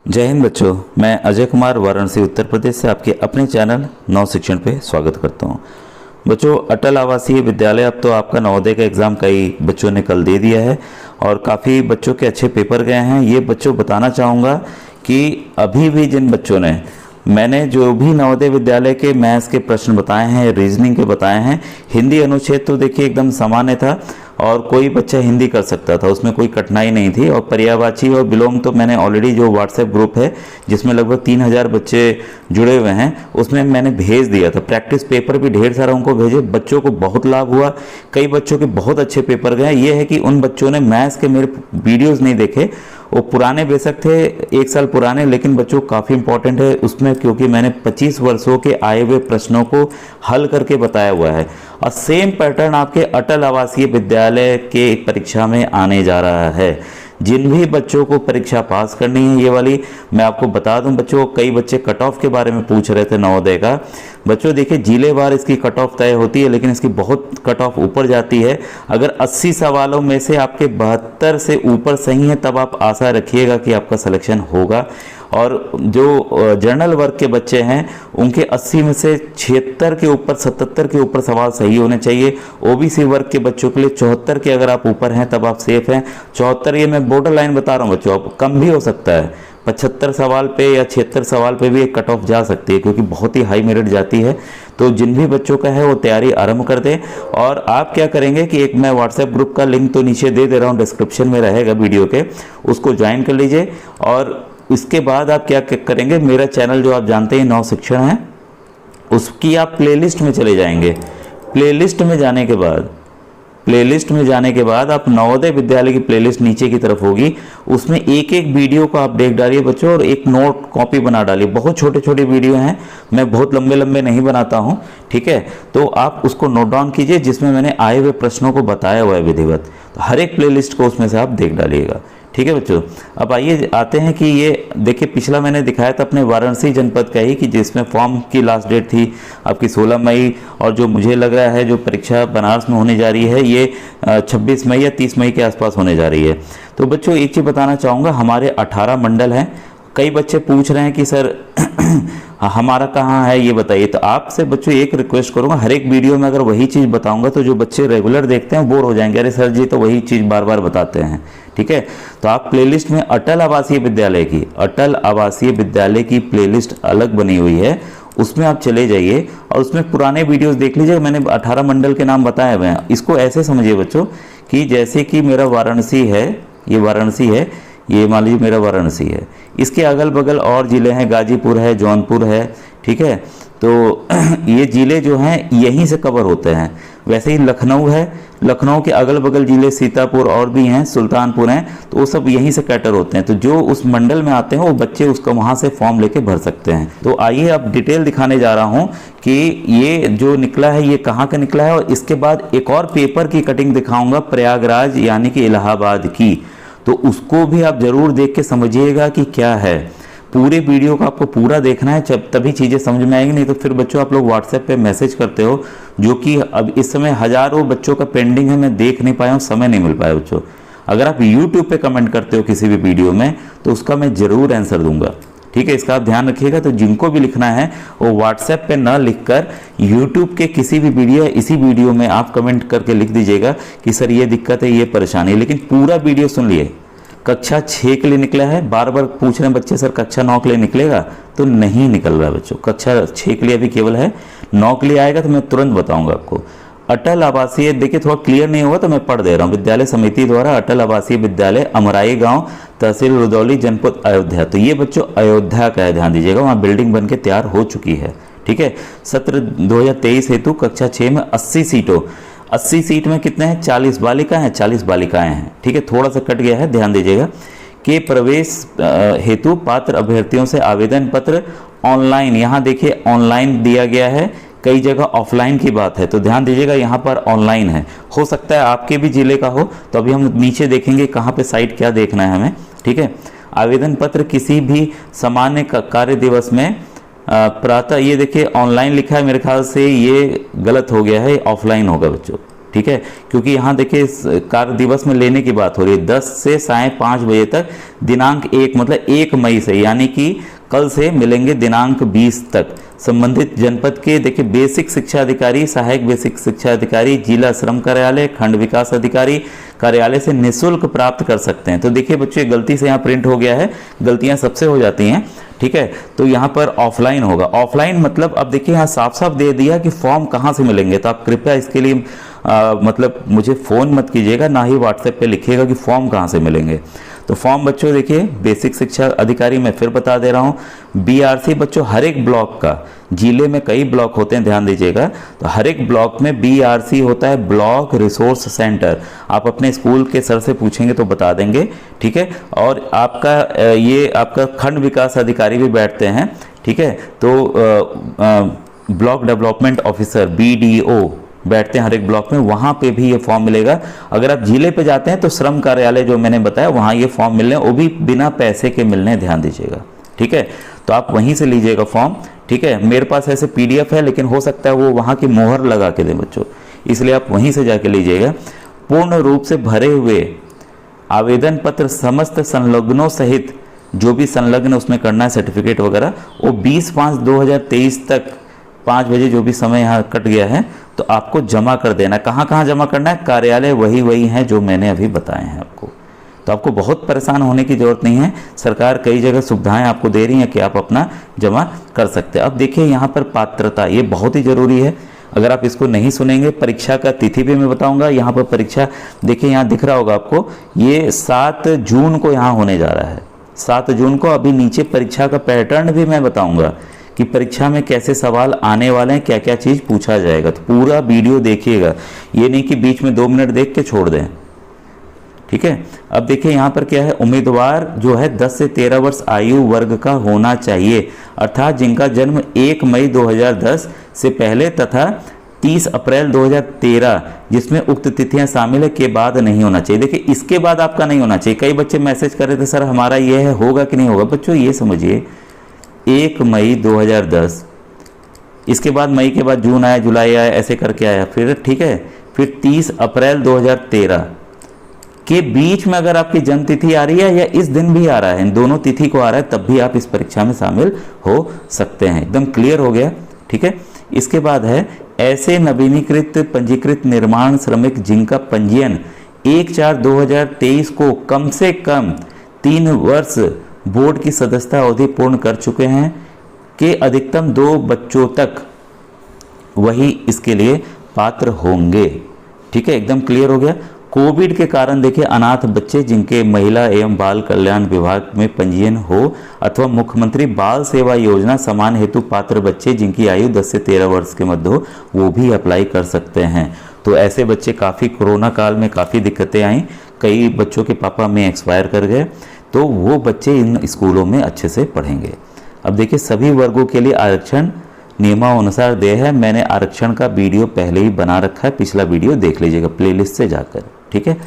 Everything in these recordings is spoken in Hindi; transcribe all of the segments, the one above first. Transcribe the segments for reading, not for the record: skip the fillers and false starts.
जय हिंद बच्चों, मैं अजय कुमार वाराणसी उत्तर प्रदेश से आपके अपने चैनल नव शिक्षण पे स्वागत करता हूँ। बच्चों, अटल आवासीय विद्यालय अब तो आपका नवोदय का एग्ज़ाम कई बच्चों ने कल दे दिया है और काफ़ी बच्चों के अच्छे पेपर गए हैं। ये बच्चों बताना चाहूँगा कि अभी भी जिन बच्चों ने मैंने जो भी नवोदय विद्यालय के मैथ्स के प्रश्न बताए हैं, रीजनिंग के बताए हैं, हिंदी अनुच्छेद तो देखिए एकदम सामान्य था और कोई बच्चा हिंदी कर सकता था, उसमें कोई कठिनाई नहीं थी। और पर्यायवाची और विलोम तो मैंने ऑलरेडी जो व्हाट्सएप ग्रुप है जिसमें लगभग 3000 बच्चे जुड़े हुए हैं उसमें मैंने भेज दिया था। प्रैक्टिस पेपर भी ढेर सारा उनको भेजे, बच्चों को बहुत लाभ हुआ, कई बच्चों के बहुत अच्छे पेपर गए। ये है कि उन बच्चों ने मैथ्स के मेरे वीडियोज़ नहीं देखे, वो पुराने बेशक थे, 1 साल पुराने, लेकिन बच्चों काफ़ी इंपॉर्टेंट है उसमें, क्योंकि मैंने 25 वर्षों के आए हुए प्रश्नों को हल करके बताया हुआ है। और सेम पैटर्न आपके अटल आवासीय विद्यालय के परीक्षा में आने जा रहा है। जिन भी बच्चों को परीक्षा पास करनी है ये वाली, मैं आपको बता दूं बच्चों, कई बच्चे कट ऑफ के बारे में पूछ रहे थे नवोदय का। बच्चों देखिए, जिलेवार इसकी कट ऑफ तय होती है, लेकिन इसकी बहुत कट ऑफ ऊपर जाती है। अगर 80 सवालों में से आपके 72 से ऊपर सही है तब आप आशा रखिएगा कि आपका सिलेक्शन होगा। और जो जनरल वर्ग के बच्चे हैं उनके 80 में से 76 के ऊपर, 77 के ऊपर सवाल सही होने चाहिए। ओबीसी वर्ग के बच्चों के लिए 74 के अगर आप ऊपर हैं तब आप सेफ हैं। 74 ये मैं बॉर्डर लाइन बता रहा हूँ बच्चों, आप कम भी हो सकता है। 75 सवाल पे या 76 सवाल पे भी एक कट ऑफ जा सकती है, क्योंकि बहुत ही हाई मेरिट जाती है। तो जिन भी बच्चों का है वो तैयारी आरंभ कर दें। और आप क्या करेंगे कि एक मैं व्हाट्सएप ग्रुप का लिंक तो नीचे दे रहा हूँ, डिस्क्रिप्शन में रहेगा वीडियो के, उसको ज्वाइन कर लीजिए। और इसके बाद आप क्या करेंगे, मेरा चैनल जो आप जानते हैं नव शिक्षण है, उसकी आप प्लेलिस्ट में चले जाएंगे। प्लेलिस्ट में जाने के बाद आप नवोदय विद्यालय की प्लेलिस्ट नीचे की तरफ होगी, उसमें एक एक वीडियो को आप देख डालिए बच्चों, और एक नोट कॉपी बना डालिए। बहुत छोटे छोटे वीडियो हैं, मैं बहुत लंबे लंबे नहीं बनाता हूं, ठीक है। तो आप उसको नोट डाउन कीजिए जिसमें मैंने आए हुए प्रश्नों को बताया हुआ है विधिवत। तो हर एक प्लेलिस्ट को उसमें से आप देख डालिएगा, ठीक है बच्चों। अब आइए आते हैं कि ये देखिए, पिछला मैंने दिखाया था अपने वाराणसी जनपद का ही, कि जिसमें फॉर्म की लास्ट डेट थी आपकी 16 मई, और जो मुझे लग रहा है जो परीक्षा बनारस में होने जा रही है ये 26 मई या 30 मई के आसपास होने जा रही है। तो बच्चों एक चीज़ बताना चाहूँगा, हमारे 18 मंडल हैं। कई बच्चे पूछ रहे हैं कि सर हमारा कहाँ है ये बताइए। तो आपसे बच्चों एक रिक्वेस्ट करूँगा, हर एक वीडियो में अगर वही चीज़ बताऊँगा तो जो बच्चे रेगुलर देखते हैं बोर हो जाएंगे, अरे सर जी तो वही चीज़ बार बार बताते हैं, ठीक है। तो आप प्लेलिस्ट में अटल आवासीय विद्यालय की प्लेलिस्ट अलग बनी हुई है, उसमें आप चले जाइए और उसमें पुराने वीडियोस देख लीजिए। मैंने 18 मंडल के नाम बताए हुए हैं। इसको ऐसे समझिए बच्चों कि जैसे कि मेरा वाराणसी है, ये मान लीजिए मेरा वाराणसी है, इसके अगल बगल और ज़िले हैं, गाजीपुर है, जौनपुर है, ठीक है। तो ये ज़िले जो हैं यहीं से कवर होते हैं। वैसे ही लखनऊ है, लखनऊ के अगल बगल ज़िले सीतापुर और भी हैं, सुल्तानपुर हैं, तो वो सब यहीं से कैटर होते हैं। तो जो उस मंडल में आते हैं वो बच्चे उसका वहाँ से फॉर्म लेके भर सकते हैं। तो आइए अब डिटेल दिखाने जा रहा हूँ कि ये जो निकला है ये कहाँ का निकला है। और इसके बाद एक और पेपर की कटिंग दिखाऊंगा, प्रयागराज यानी कि इलाहाबाद की, तो उसको भी आप जरूर देख के समझिएगा कि क्या है। पूरे वीडियो को आपको पूरा देखना है, जब तभी चीज़ें समझ में आएंगी। नहीं तो फिर बच्चों आप लोग व्हाट्सएप पे मैसेज करते हो, जो कि अब इस समय हज़ारों बच्चों का पेंडिंग है, मैं देख नहीं पाया हूँ, समय नहीं मिल पाया बच्चों। अगर आप यूट्यूब पे कमेंट करते हो किसी भी वीडियो में तो उसका मैं ज़रूर आंसर दूंगा, ठीक है। इसका आप ध्यान रखिएगा। तो जिनको भी लिखना है वो व्हाट्सएप पे ना लिखकर यूट्यूब के किसी भी वीडियो, इसी वीडियो में आप कमेंट करके लिख दीजिएगा कि सर ये दिक्कत है, ये परेशानी है। लेकिन पूरा वीडियो सुन लिए। कक्षा 6 के लिए निकला है, बार बार पूछ रहे हैं बच्चे सर कक्षा 9 के लिए निकलेगा, तो नहीं निकल रहा है बच्चों। कक्षा 6 के लिए अभी केवल है, 9 के लिए आएगा तो मैं तुरंत बताऊंगा आपको। अटल आवासीय, देखिए थोड़ा क्लियर नहीं होगा तो मैं पढ़ दे रहा हूँ। विद्यालय समिति द्वारा अटल आवासीय विद्यालय अमराई गांव, तहसील रुदौली, जनपद अयोध्या। तो ये बच्चों अयोध्या का है, ध्यान दीजिएगा, वहाँ बिल्डिंग बन के तैयार हो चुकी है, ठीक है। सत्र 2023 हेतु कक्षा 6 में 80 सीटों, 80 सीट में कितने हैं, 40 बालिकाएं हैं, 40 बालिकाएं हैं, ठीक है। थोड़ा सा कट गया है, ध्यान दीजिएगा। के प्रवेश हेतु पात्र अभ्यर्थियों से आवेदन पत्र ऑनलाइन, यहाँ देखिए ऑनलाइन दिया गया है, कई जगह ऑफलाइन की बात है, तो ध्यान दीजिएगा यहाँ पर ऑनलाइन है। हो सकता है आपके भी जिले का हो, तो अभी हम नीचे देखेंगे कहाँ पे साइट क्या देखना है हमें, ठीक है। आवेदन पत्र किसी भी सामान्य कार्य दिवस में प्रातः, ये देखिए ऑनलाइन लिखा है, मेरे ख्याल से ये गलत हो गया है, ऑफलाइन होगा बच्चों, ठीक है, क्योंकि यहाँ देखिए कार्य दिवस में लेने की बात हो रही है 10 से साय 5 बजे तक, दिनांक 1 मतलब 1 मई से, यानी कि कल से मिलेंगे दिनांक 20 तक। संबंधित जनपद के देखिए बेसिक शिक्षा अधिकारी, सहायक बेसिक शिक्षा अधिकारी, जिला श्रम कार्यालय, खंड विकास अधिकारी कार्यालय से निःशुल्क प्राप्त कर सकते हैं। तो देखिए बच्चे गलती से यहाँ प्रिंट हो गया है, गलतियाँ सबसे हो जाती हैं, ठीक है। तो यहाँ पर ऑफलाइन होगा। ऑफलाइन मतलब अब देखिए यहाँ साफ साफ दे दिया कि फॉर्म कहाँ से मिलेंगे, तो आप कृपया इसके लिए मतलब मुझे फ़ोन मत कीजिएगा, ना ही व्हाट्सएप पे लिखिएगा कि फॉर्म कहाँ से मिलेंगे। तो फॉर्म बच्चों देखिए बेसिक शिक्षा अधिकारी मैं फिर बता दे रहा हूँ, बीआरसी बच्चों हर एक ब्लॉक का, जिले में कई ब्लॉक होते हैं ध्यान दीजिएगा, तो हर एक ब्लॉक में बीआरसी होता है, ब्लॉक रिसोर्स सेंटर। आप अपने स्कूल के सर से पूछेंगे तो बता देंगे, ठीक है। और आपका ये आपका खंड विकास अधिकारी भी बैठते हैं, ठीक है। तो ब्लॉक डेवलपमेंट ऑफिसर BDO बैठते हैं हर एक ब्लॉक में, वहाँ पे भी ये फॉर्म मिलेगा। अगर आप जिले पे जाते हैं तो श्रम कार्यालय जो मैंने बताया वहाँ ये फॉर्म मिलने, वो भी बिना पैसे के मिलने, ध्यान दीजिएगा, ठीक है। तो आप वहीं से लीजिएगा फॉर्म, ठीक है। मेरे पास ऐसे PDF है, लेकिन हो सकता है वो वहाँ की मोहर लगा के दें बच्चों, इसलिए आप वहीं से जाके लीजिएगा। पूर्ण रूप से भरे हुए आवेदन पत्र समस्त संलग्नों सहित जो भी संलग्न उसमें करना है सर्टिफिकेट वगैरह, वो 20/5/2023 तक 5 बजे जो भी समय यहाँ कट गया है तो आपको जमा कर देना। कहाँ कहाँ जमा करना है? कार्यालय वही हैं जो मैंने अभी बताए हैं आपको। तो आपको बहुत परेशान होने की ज़रूरत नहीं है, सरकार कई जगह सुविधाएं आपको दे रही हैं कि आप अपना जमा कर सकते हैं। अब देखिए यहाँ पर पात्रता, ये बहुत ही ज़रूरी है, अगर आप इसको नहीं सुनेंगे, परीक्षा का तिथि भी मैं बताऊंगा। यहाँ पर परीक्षा देखिए यहाँ दिख रहा होगा आपको, ये 7 जून को यहाँ होने जा रहा है, 7 जून को। अभी नीचे परीक्षा का पैटर्न भी मैं बताऊंगा कि परीक्षा में कैसे सवाल आने वाले हैं, क्या क्या चीज़ पूछा जाएगा। तो पूरा वीडियो देखिएगा, ये नहीं कि बीच में 2 मिनट देख के छोड़ दें, ठीक है। अब देखिए यहाँ पर क्या है, उम्मीदवार जो है 10 से 13 वर्ष आयु वर्ग का होना चाहिए, अर्थात जिनका जन्म 1 मई 2010 से पहले तथा 30 अप्रैल 2013 जिसमें उक्त तिथियां शामिल है के बाद नहीं होना चाहिए। देखिए इसके बाद आपका नहीं होना चाहिए। कई बच्चे मैसेज कर रहे थे सर हमारा ये है, होगा कि नहीं होगा। बच्चों ये समझिए 1 मई 2010, इसके बाद मई के बाद जून आया, जुलाई आया, ऐसे करके आया फिर, ठीक है। फिर 30 अप्रैल 2013 के बीच में अगर आपकी जन्म तिथि आ रही है या इस दिन भी आ रहा है, इन दोनों तिथि को आ रहा है, तब भी आप इस परीक्षा में शामिल हो सकते हैं। एकदम क्लियर हो गया, ठीक है। इसके बाद है ऐसे नवीनीकृत पंजीकृत निर्माण श्रमिक जिनका पंजीयन 1/4/2023 को कम से कम 3 वर्ष बोर्ड की सदस्यता अवधि पूर्ण कर चुके हैं के अधिकतम 2 बच्चों तक वही इसके लिए पात्र होंगे, ठीक है। एकदम क्लियर हो गया। कोविड के कारण देखिए अनाथ बच्चे जिनके महिला एवं बाल कल्याण विभाग में पंजीयन हो अथवा मुख्यमंत्री बाल सेवा योजना समान हेतु पात्र बच्चे जिनकी आयु 10 से 13 वर्ष के मध्य हो, वो भी अप्लाई कर सकते हैं। तो ऐसे बच्चे काफ़ी कोरोना काल में काफ़ी दिक्कतें आई, कई बच्चों के पापा में एक्सपायर कर गए, तो वो बच्चे इन स्कूलों में अच्छे से पढ़ेंगे। अब देखिए सभी वर्गों के लिए आरक्षण नियमानुसार देय है। मैंने आरक्षण का वीडियो पहले ही बना रखा है, पिछला वीडियो देख लीजिएगा प्लेलिस्ट से जाकर, ठीक है।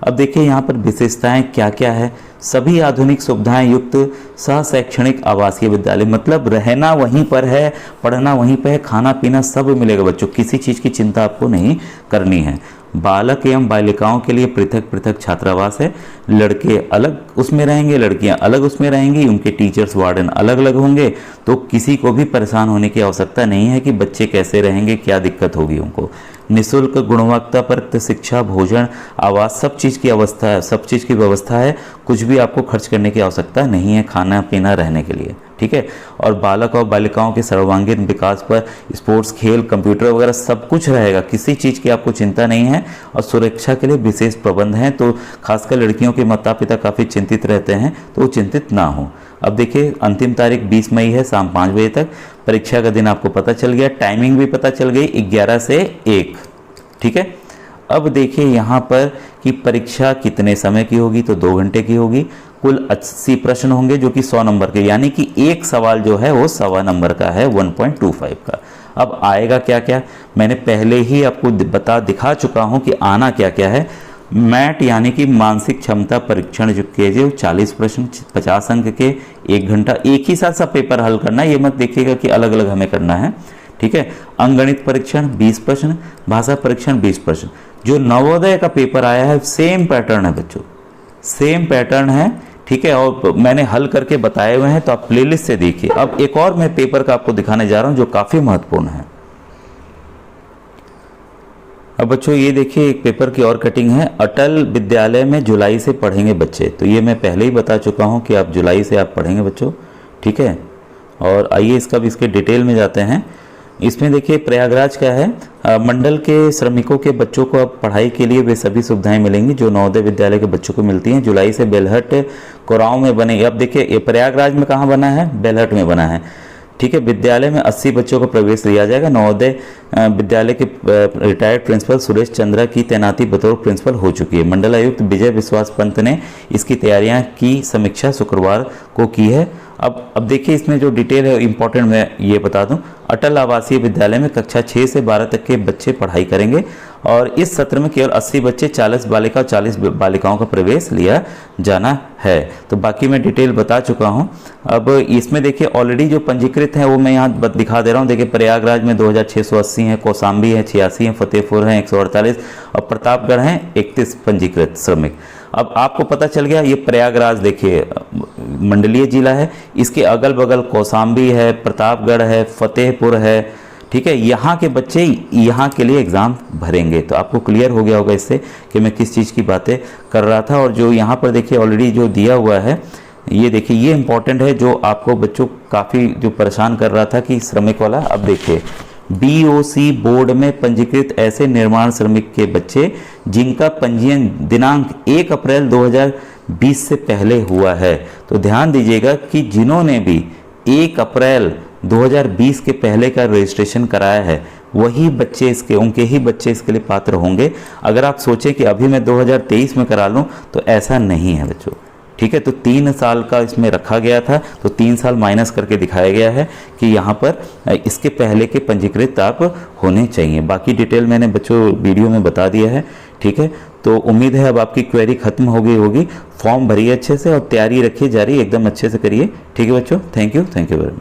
अब देखिए यहाँ पर विशेषताएं क्या क्या है। सभी आधुनिक सुविधाएं युक्त सह शैक्षणिक आवासीय विद्यालय, मतलब रहना वहीं पर है, पढ़ना वहीं पर है, खाना पीना सब मिलेगा बच्चों, किसी चीज़ की चिंता आपको नहीं करनी है। बालक एवं बालिकाओं के लिए पृथक पृथक छात्रावास है, लड़के अलग उसमें रहेंगे, लड़कियां अलग उसमें रहेंगी, उनके टीचर्स वार्डन अलग अलग होंगे। तो किसी को भी परेशान होने की आवश्यकता नहीं है कि बच्चे कैसे रहेंगे, क्या दिक्कत होगी उनको। निःशुल्क गुणवत्तापरक शिक्षा, भोजन, आवास, सब चीज़ की अवस्था है, सब चीज़ की व्यवस्था है, कुछ भी आपको खर्च करने की आवश्यकता नहीं है खाना पीना रहने के लिए, ठीक है। और बालक और बालिकाओं के सर्वांगीण विकास पर स्पोर्ट्स, खेल, कंप्यूटर वगैरह सब कुछ रहेगा, किसी चीज़ की आपको चिंता नहीं है। और सुरक्षा के लिए विशेष प्रबंध हैं, तो खासकर लड़कियों के माता पिता काफ़ी चिंतित रहते हैं, तो वो चिंतित ना हो। अब देखिए अंतिम तारीख 20 मई है, शाम 5 बजे तक। परीक्षा का दिन आपको पता चल गया, टाइमिंग भी पता चल गई, 11 से 1, ठीक है। अब देखिए यहाँ पर कि परीक्षा कितने समय की होगी, तो 2 घंटे की होगी। कुल 80 प्रश्न होंगे जो कि 100 नंबर के, यानी कि एक सवाल जो है वो 1.25 नंबर का है, 1.25 का। अब आएगा क्या क्या, मैंने पहले ही आपको दिखा चुका हूँ कि आना क्या क्या है। मैट यानी कि मानसिक क्षमता परीक्षण जो के 40 प्रश्न 50 अंक के, 1 घंटा, एक ही साथ सब पेपर हल करना है, ये मत देखिएगा कि अलग अलग हमें करना है, ठीक है। अंकगणित परीक्षण 20 प्रश्न, भाषा परीक्षण 20 प्रश्न। जो नवोदय का पेपर आया है सेम पैटर्न है बच्चों, सेम पैटर्न है, ठीक है। और मैंने हल करके बताए हुए हैं, तो आप प्लेलिस्ट से देखिए। अब एक और मैं पेपर का आपको दिखाने जा रहा हूं जो काफी महत्वपूर्ण है। अब बच्चों ये देखिए एक पेपर की और कटिंग है, अटल विद्यालय में जुलाई से पढ़ेंगे बच्चे। तो ये मैं पहले ही बता चुका हूं कि आप जुलाई से आप पढ़ेंगे बच्चों, ठीक है। और आइए इसके डिटेल में जाते हैं। इसमें देखिए प्रयागराज का है, मंडल के श्रमिकों के बच्चों को अब पढ़ाई के लिए वे सभी सुविधाएं मिलेंगी जो नवोदय विद्यालय के बच्चों को मिलती हैं। जुलाई से बेलहट कोरांव में बनेगी। अब देखिए ये प्रयागराज में कहाँ बना है, बेलहट में बना है, ठीक है। विद्यालय में 80 बच्चों को प्रवेश दिया जाएगा। नवोदय विद्यालय के रिटायर्ड प्रिंसिपल सुरेश चंद्रा की तैनाती बतौर प्रिंसिपल हो चुकी है। मंडल आयुक्त विजय विश्वास पंत ने इसकी तैयारियां की समीक्षा शुक्रवार को की है। अब देखिए इसमें जो डिटेल है इंपॉर्टेंट मैं ये बता दूं। अटल आवासीय विद्यालय में कक्षा 6 से 12 तक के बच्चे पढ़ाई करेंगे और इस सत्र में केवल 80 बच्चे, 40 बालिका और 40 बालिकाओं का प्रवेश लिया जाना है। तो बाकी मैं डिटेल बता चुका हूं। अब इसमें देखिए ऑलरेडी जो पंजीकृत हैं वो मैं यहाँ दिखा दे रहा हूँ। देखिए प्रयागराज में 2680 हैं, कौशाम्बी है 86 हैं, फतेहपुर हैं 148 और प्रतापगढ़ हैं 31 पंजीकृत श्रमिक। अब आपको पता चल गया ये प्रयागराज देखिए मंडलीय जिला है, इसके अगल बगल कौशाम्बी है, प्रतापगढ़ है, फतेहपुर है, ठीक है। यहाँ के बच्चे यहाँ के लिए एग्ज़ाम भरेंगे। तो आपको क्लियर हो गया होगा इससे कि मैं किस चीज़ की बातें कर रहा था। और जो यहाँ पर देखिए ऑलरेडी जो दिया हुआ है ये देखिए ये इंपॉर्टेंट है जो आपको बच्चों काफ़ी जो परेशान कर रहा था कि श्रमिक वाला। अब देखिए BOC बोर्ड में पंजीकृत ऐसे निर्माण श्रमिक के बच्चे जिनका पंजीयन दिनांक 1 अप्रैल 2020 से पहले हुआ है। तो ध्यान दीजिएगा कि जिन्होंने भी 1 अप्रैल 2020 के पहले का रजिस्ट्रेशन कराया है वही बच्चे उनके ही बच्चे इसके लिए पात्र होंगे। अगर आप सोचें कि अभी मैं 2023 में करा लूँ तो ऐसा नहीं है बच्चों, ठीक है। तो 3 साल का इसमें रखा गया था, तो 3 साल माइनस करके दिखाया गया है कि यहाँ पर इसके पहले के पंजीकृत आप होने चाहिए। बाकी डिटेल मैंने बच्चों वीडियो में बता दिया है, ठीक है। तो उम्मीद है अब आपकी क्वेरी खत्म हो गई होगी। फॉर्म भरिए अच्छे से और तैयारी रखिए जारी, एकदम अच्छे से करिए, ठीक है बच्चों। Thank you very much.